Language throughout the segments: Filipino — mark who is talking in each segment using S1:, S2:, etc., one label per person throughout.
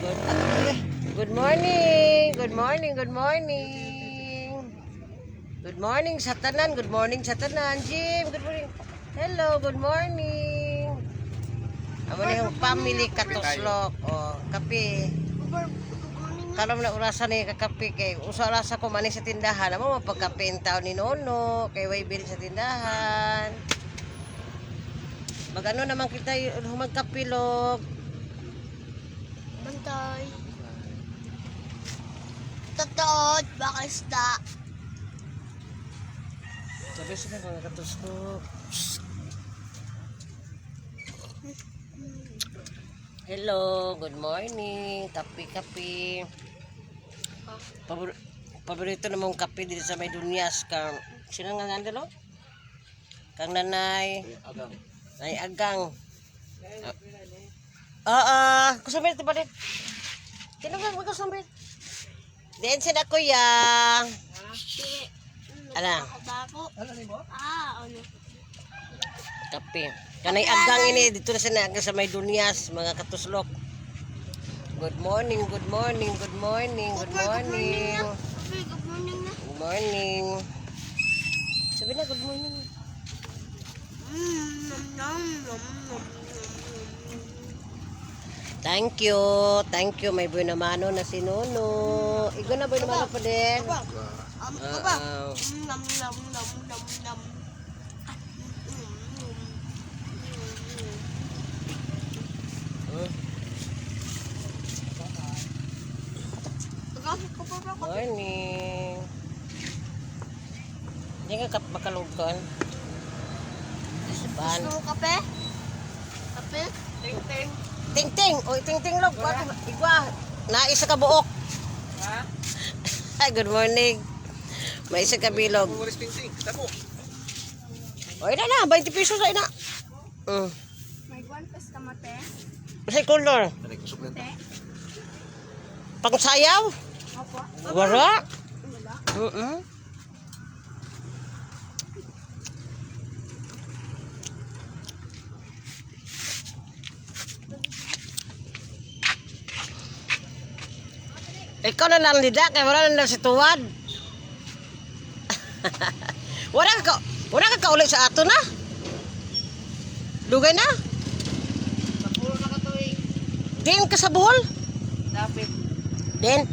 S1: Good morning. Good morning. Good morning. Good morning sa tanan. Good morning sa tanan. Jim, good morning. Hello, good morning. Amo ni yung family katuslok. O, kape. Kalam na orasan ni kakape kay usa rasa ko man sa tindahan. Amo mapagkape in taon ni Nono kay way bill sa tindahan. Magano naman kita magkapilog.
S2: Bantay. Totoo, baka isda.
S1: Sabi sila mga katuslok. Hello, good morning. Kape-kape. Paborito na mong kape dito sa may Dunyas. Sino nga nandalo? Kang nanay. Ay, agang. Kusambit ito pa rin. Sino nga magkusambit? Diyan sila kuya. Ala.
S2: Ano?
S1: Kape. Kanay agang ini dito na sila sa may Dunyas, mga katuslok. Good morning, good morning, good morning, good morning.
S2: Good morning na.
S1: Good morning. Sabi na good morning. Thank you. Thank you. May buhay namano na si Nono. Igo na buhay namano pa din. Morning. Hindi ka makalugkan. Ban.
S2: Gusto mo kape? Kape?
S1: Ting-ting. Ting-ting. O, ting-ting log. Igwa. Naisa ka buok.
S3: Ha?
S1: Ay, good morning. May isa ka bilog.
S3: Mawalis ting-ting. Tamo.
S1: O, ina na. 20 pesos na ina.
S2: May one piece kamate.
S1: Masay color.
S3: Tarik kusok lang.
S2: Te.
S1: Pang sayaw.
S2: Opo.
S1: Wala.
S2: Wala.
S1: Ikaw na lang lida. Kaya wala na lang si Tuwad. Wala ka kaulit sa ato na. Dugay na.
S3: Napulo na ka to eh.
S1: Din ka sa buhol.
S3: Dapit.
S1: Din.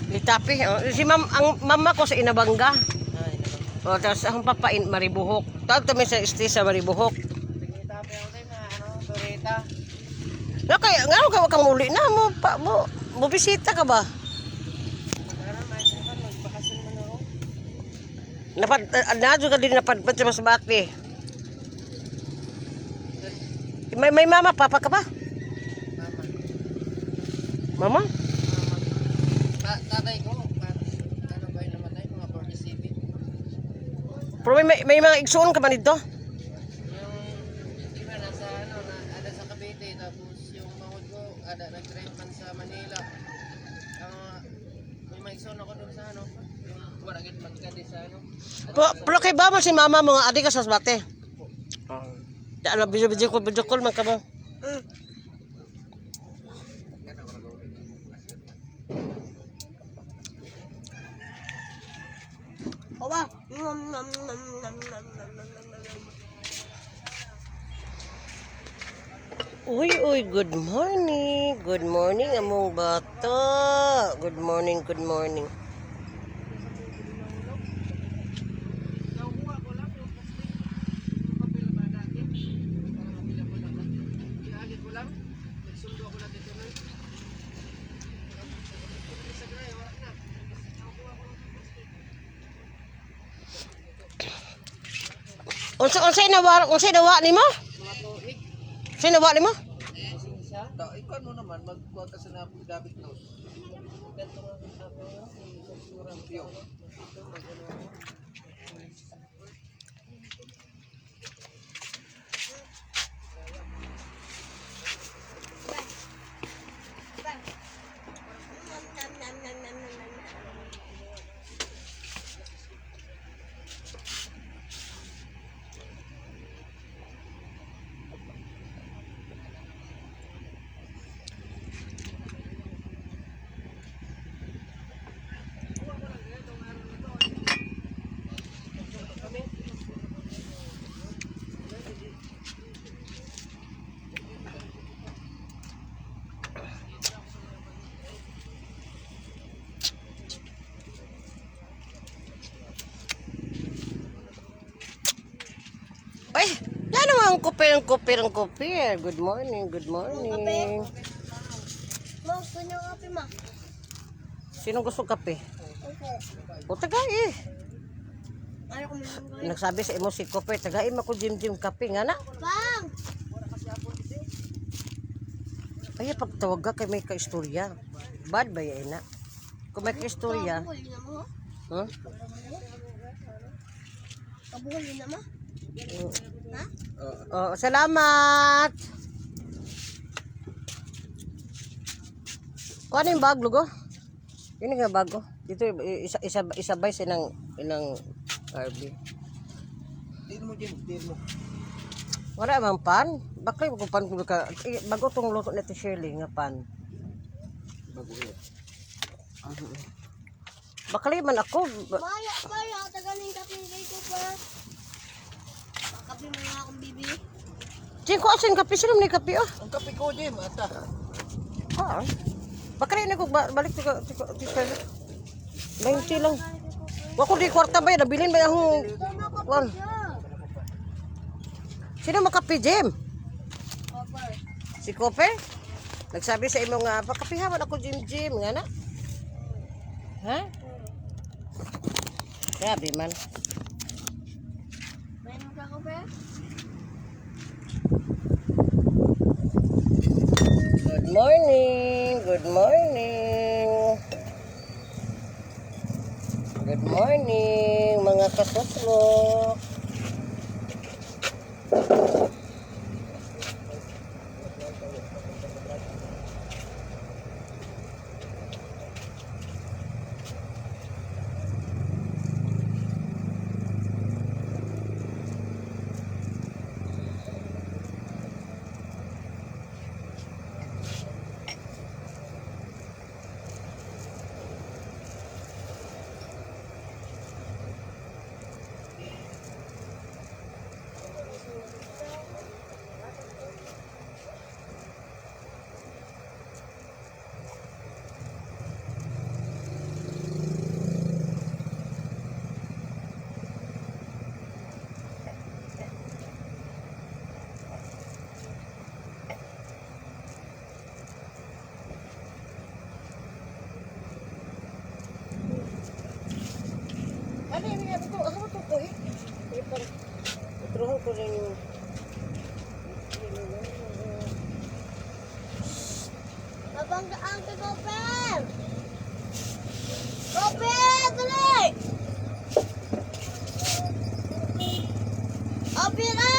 S1: Litapi. Si ang mama ko sa Inabangga.
S3: Ay,
S1: O, tapos ang papain, Maribuhok. Tawag kami sa stay sa Maribuhok.
S3: tingin tayo tayo na Toreta.
S1: Nga kang muli na mo bisita ka ba?
S3: Nagkaroon may sinakan magbakasyon man ako.
S1: Nadyo ka din napadpad sa Masbate. May mama, papa ka ba?
S3: Mama.
S1: Mama?
S3: Tatay ko. Ano ba yung namatay? Mga 47.
S1: Pero may mga igsuon ka ba nito?
S3: Yung iba nasa ada sa Cavite tapos yung mahod ko ada nag-drive man sa Manila. May maigsoon ako doon sa yung waragit magkadi sa
S1: Pero kay ba mo si mama mga adik ka sa Masbate? Ano, video call man ka ba?
S2: Oba.
S1: Uy, good morning. Good morning, among bata. Good morning, good morning.
S3: Nakuha ko lang yung plastic. Yung papel ba natin? Para mapila ko lang. Iagit ko lang. Nagsundo ako natin ito nun. Sa gray, wala na. Nakuha ko lang yung plastic.
S1: Unsay nawa nimo?
S3: Mga tuig.
S1: Unsay nawa nimo?
S3: Siya? Ikaw mo naman, magkuha ka sa David Note. Ganito nga sa ako. Sa surang piyo. Ito, mag-ano ako.
S1: ang kupir. Good morning, good morning.
S2: Ma, gusto niyo kape, ma?
S1: Sinong gusto kape?
S2: Okay.
S1: O, tagay eh.
S2: Ayaw ko minum.
S1: Nagsabi sa imo si kupir, tagay mo ko jim kape, nga na.
S2: Bang!
S1: Ay, pagtawag ka kay may kaistorya. Bad ba yan na? Kung may kaistorya,
S2: Kabuhol na mo,
S1: huh?
S2: Kabuhol na mo? Ha?
S1: Oh, salamat. Kuha na yung bag, lugo. Yun nga bago. Dito, isabay sinang RB.
S3: Tiin mo, Jim. Tiin mo.
S1: Wala mang pan. Bakit ko pan ka? Bago tong luto na ti Shirley nga pan.
S3: Bago yun.
S1: Bakali man ako.
S2: Maya, tagaling kape kay ko pa. Kape mo nga akong bibi.
S1: Jing ko asin kape sino ni kape oh.
S3: Ang kape ko, Jim. Ata.
S1: Ha. Bakali na ko balik ti Shirley. 20 lang. Wa ko di kwarta ba nabilin ba yung wan. Sino makape Jim?
S2: Copper.
S1: Si Copper? Nagsabi sa imo nga pakapihaman ako Jim nga na. Ha? Grabe man.
S2: May mo ka kape?
S1: Good morning. Good morning. Good morning mga kasuslok. Ano yung ito? Ano ito ko eh? Itruhan ko rin yung...
S2: Mabanggaan ka, Copper! Copper, dali! Copper ka!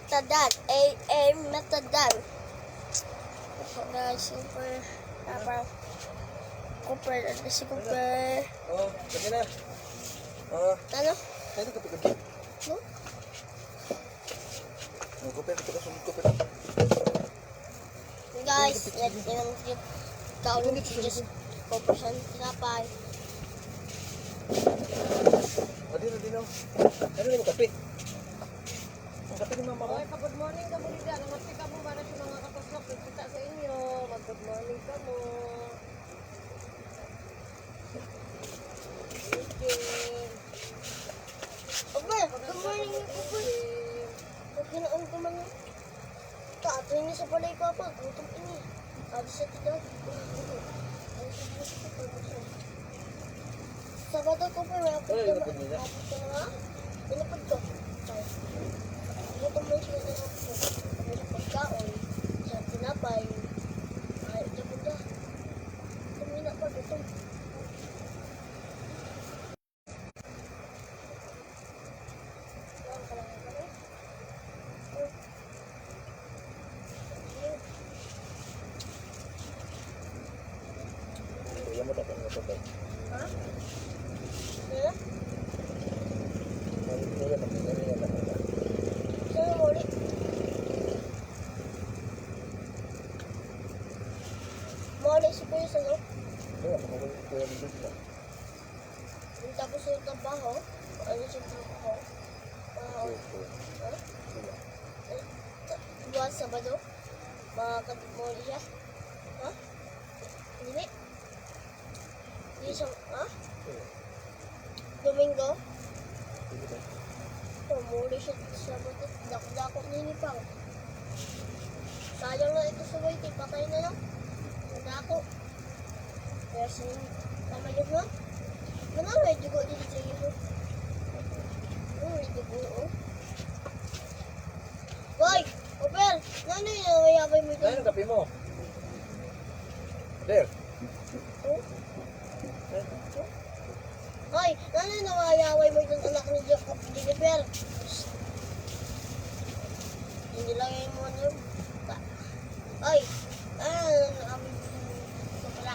S2: Matadan. Matadan. Super. Apa? Cooper. Ada si Cooper.
S3: Oh, pwede na. Oh,
S2: Ano?
S3: tayo na kape-kape.
S2: No?
S3: Oh, kape, ito ka sumit kape.
S2: Guys, let's yung kaulong just Cooper sa tinapay.
S3: Adino. Ano yung kape? Ang kape ni mama mo.
S1: Okay, good morning ka mo dito. Namaste ka mo para sa mga kasuslok. Kita sa inyo. Mag-good morning ka mo.
S2: Cooper, good morning, Cooper. Pagkinoon ko mga tato niya sa balay ko pa. Gutom ini. Sabi sa tito. Sabado ko pa. May apod ka na. Apod ka na nga. Pinapod ko. Gutom mo siya sa apod. May pagkaon. Sa tinapay. Ay, ito po ka. gutom. Yan ka lang kami.
S3: Kuya mo dapat nga sabay.
S2: Ha? Ano?
S3: Kuya mo dapat nga.
S2: Saan mo ulit? Mawala si Kuya sa loob.
S3: Kuya mo kuya mo dito.
S2: Tapos yung trabaho, ano siya trabaho? Ha? Buwan Sabado? Makakatid mo ulit siya? Ha? Hindi? Hindi siya, ha? Domingo? Muli siya sa Sabado. Dako-dako ninipang. Sayang na ito sa waiting. Patay na lang. Dako. Kaya sa tama yun mo? Ano may dugo dito sa iyo? May dugo, oh. Boy! Opel! Ano yung mayabay mo ito?
S3: Ano kape mo? There.
S2: Oh? Hoy! Ano yung mayabay mo itong anak ni Jennifer? Hindi lang yung mo ano. Hoy! Ano yung amin ito pala?